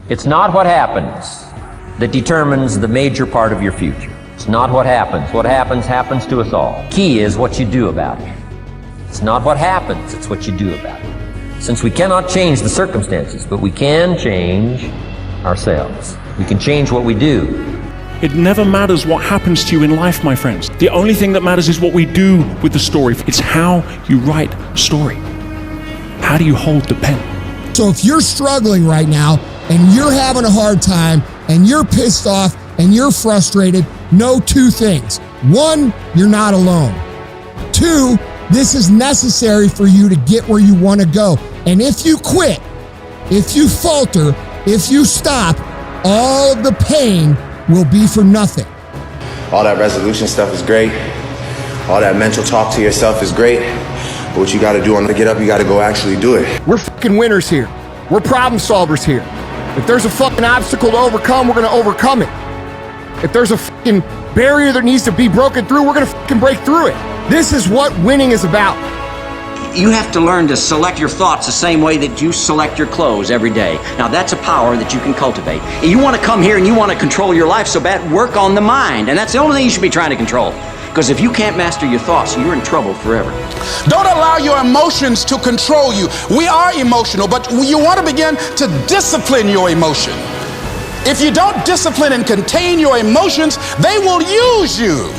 It's not what happens that determines the major part of your future. It's not what happens. What happens, happens to us all. Key is what you do about it. It's not what happens, it's what you do about it. Since we cannot change the circumstances, but we can change ourselves. We can change what we do. It never matters what happens to you in life, my friends. The only thing that matters is what we do with the story. It's how you write a story. How do you hold the pen? So if you're struggling right now and you're having a hard time and you're pissed off and you're frustrated, know two things. One, you're not alone. Two, this is necessary for you to get where you want to go. And if you quit, if you falter, if you stop, all of the pain will be for nothing. All that resolution stuff is great. All that mental talk to yourself is great. But what you got to do on the get up, you got to go actually do it. We're fucking winners here. We're problem solvers here. If there's a fucking obstacle to overcome, we're going to overcome it. If there's a fucking barrier that needs to be broken through, we're going to fucking break through it. This is what winning is about. You have to learn to select your thoughts the same way that you select your clothes every day. Now that's a power that you can cultivate. You want to come here and you want to control your life so bad, work on the mind. And that's the only thing you should be trying to control. Because if you can't master your thoughts, you're in trouble forever. Don't allow your emotions to control you. We are emotional, but you want to begin to discipline your emotion. If you don't discipline and contain your emotions, they will use you.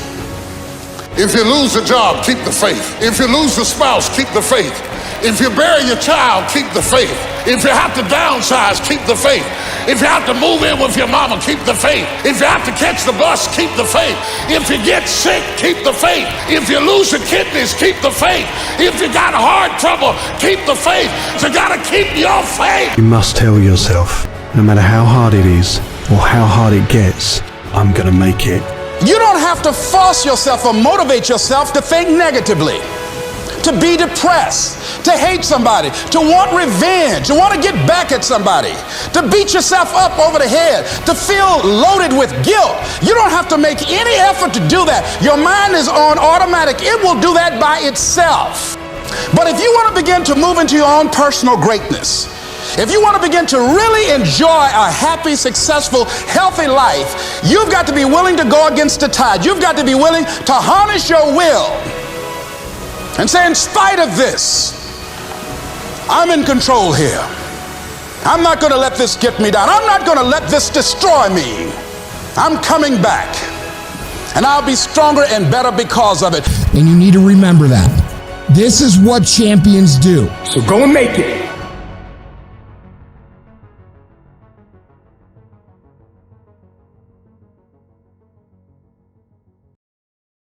If you lose a job, keep the faith. If you lose a spouse, keep the faith. If you bury your child, keep the faith. If you have to downsize, keep the faith. If you have to move in with your mama, keep the faith. If you have to catch the bus, keep the faith. If you get sick, keep the faith. If you lose your kidneys, keep the faith. If you got heart trouble, keep the faith. So you gotta keep your faith. You must tell yourself, no matter how hard it is or how hard it gets, I'm gonna make it. You don't have to force yourself or motivate yourself to think negatively, to be depressed, to hate somebody, to want revenge, to want to get back at somebody, to beat yourself up over the head, to feel loaded with guilt. You don't have to make any effort to do that. Your mind is on automatic. It will do that by itself. But if you want to begin to move into your own personal greatness, if you want to begin to really enjoy a happy, successful, healthy life, you've got to be willing to go against the tide. You've got to be willing to harness your will and say, in spite of this, I'm in control here. I'm not going to let this get me down. I'm not going to let this destroy me. I'm coming back, and I'll be stronger and better because of it. And you need to remember that. This is what champions do. So go and make it.